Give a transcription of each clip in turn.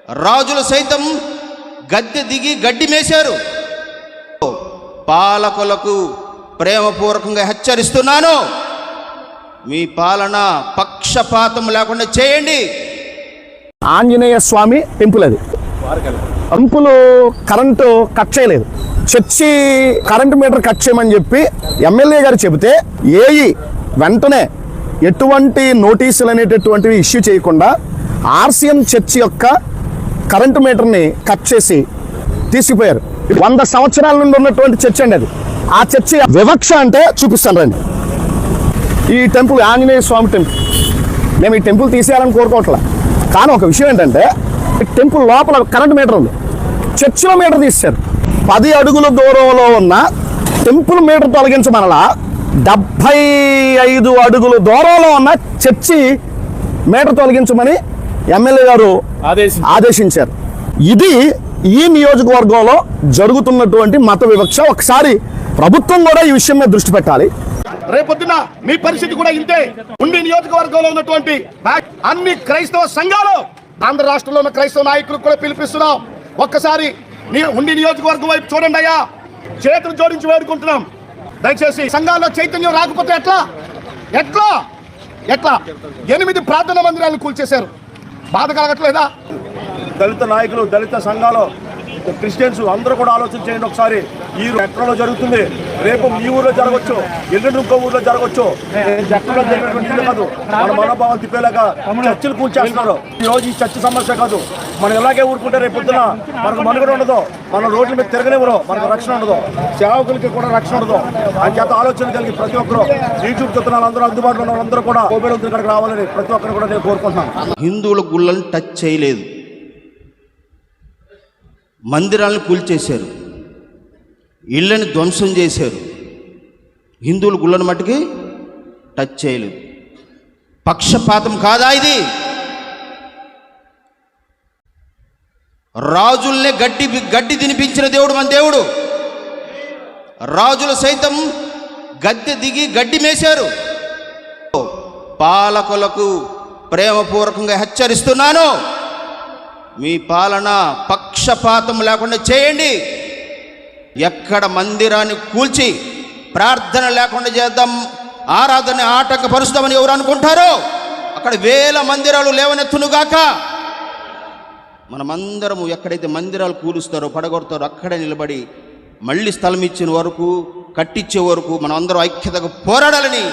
రాజులు సైతం గద్దె దిగి గడ్డి మేశారు. పాలకులకు ప్రేమపూర్వకంగా హెచ్చరిస్తున్నాను, మీ పాలన పక్షపాతం లేకుండా చేయండి. ఆంజనేయ స్వామి టెంపుల్, అది టెంపుల్ కరెంటు కట్ చేయలేదు. చర్చి కరెంటు మీటర్ కట్ చేయమని చెప్పి ఎమ్మెల్యే గారు చెబితే ఏఈ వెంటనే ఎటువంటి నోటీసులు అనేటటువంటివి ఇష్యూ చేయకుండా ఆర్సీఎం చర్చి యొక్క కరెంటు మీటర్ని కట్ చేసి తీసుకుపోయారు. 100 సంవత్సరాల నుండి ఉన్నటువంటి చర్చి అండి అది. ఆ చర్చి వివక్ష అంటే చూపిస్తాను రండి. ఈ టెంపుల్ ఆంజనేయ స్వామి టెంపుల్, మేము ఈ టెంపుల్ తీసేయాలని కోరుకోవట్లా. కానీ ఒక విషయం ఏంటంటే, ఈ టెంపుల్ లోపల కరెంటు మీటర్ ఉంది, చర్చిలో మీటర్ తీశారు. 10 అడుగుల దూరంలో ఉన్న టెంపుల్ మీటర్ తొలగించమనలా 75 అడుగుల దూరంలో ఉన్న చర్చి మీటర్ తొలగించమని ఎమ్మెల్యే గారు ఆదేశించారు. ఇది ఈ నియోజకవర్గంలో జరుగుతున్నటువంటి మత వివక్ష. ఒకసారి ప్రభుత్వం కూడా ఈ విషయం మీద దృష్టి పెట్టాలి. రేపొద్దున మీ పరిస్థితి కూడా ఇంతే. ఉండి నియోజకవర్గంలో ఉన్నటువంటి అన్ని క్రైస్తవ సంఘాలు, ఆంధ్ర రాష్ట్రంలో ఉన్న క్రైస్తవ నాయకులకు కూడా పిలిపిస్తున్నాం, ఒక్కసారి ఉండి నియోజకవర్గం వైపు చూడండి అయ్యా. చేతులు జోడించి వేడుకుంటున్నాం, దయచేసి సంఘాల్లో చైతన్యం రాకపోతే ఎట్లా ఎట్లా ఎట్లా 8 ప్రార్థనా మందిరాలను కూల్చేశారు. బాధ కలగట్లేదా? దళిత నాయకులు, దళిత సంఘాలు, క్రిస్టియన్స్ అందరూ కూడా ఆలోచన చేయండి ఒకసారి. ఈ ఎక్కడో జరుగుతుంది, రేపు మీ ఊర్లో జరగవచ్చు, ఎల్లుండి ఇంకో ఊర్లో జరగవచ్చు. ఎక్కడో జరిగినటువంటి కాదు, మన మనోభావం తిప్పేలాక చర్చలు కూల్చేస్తున్నారు. ఈ రోజు ఈ చర్చ సమస్య కాదు. మనం ఎలాగే ఊరుకుంటే రేపు పొద్దున మనకు మనుగడ ఉండదు, మన రోడ్ల మీద తిరగనివ్వరు, మనకు రక్షణ ఉండదు, సేవకులకి కూడా రక్షణ ఉండదు. అంచేత ఆలోచన కలిగి ప్రతి ఒక్కరు యూట్యూబ్ చూస్తున్న అందరూ, అందుబాటులో ఉన్న అందరూ కూడా కోబేడు ఇక్కడికి రావాలని ప్రతి ఒక్కరు కూడా నేను కోరుకుంటున్నాను. హిందువుల గుళ్ళని టచ్ చేయలేదు, మందిరాలను కూల్చేశారు, ఇళ్ళని ధ్వంసం చేశారు. హిందువుల గుళ్ళను మట్టుకి టచ్ చేయలేదు. పక్షపాతం కాదా ఇది? రాజుల్నే గడ్డి తినిపించిన దేవుడు మన దేవుడు. రాజులు సైతం గద్దె దిగి గడ్డి మేశారు. పాలకులకు ప్రేమపూర్వకంగా హెచ్చరిస్తున్నాను, మీ పాలన పక్షపాతం లేకుండా చేయండి. ఎక్కడ మందిరాన్ని కూల్చి ప్రార్థన లేకుండా చేద్దాం, ఆరాధన ఆటంకపరుస్తామని ఎవరు అనుకుంటారో అక్కడ 1000 మందిరాలు లేవనెత్తునుగాక. మనమందరము ఎక్కడైతే మందిరాలు కూలుస్తారో, పడగొడతారో అక్కడే నిలబడి మళ్ళీ స్థలం ఇచ్చిన వరకు, కట్టించే వరకు మనం అందరం ఐక్యతగా పోరాడాలని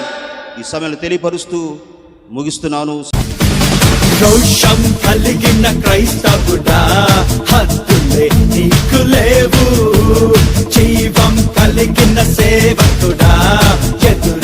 ఈ సమయంలో తెలియపరుస్తూ ముగిస్తున్నాను. రోషం కలిగిన క్రైస్తవుడా, హద్దులే నీకు లేవు. జీవం కలిగిన సేవకుడా, ఎదురు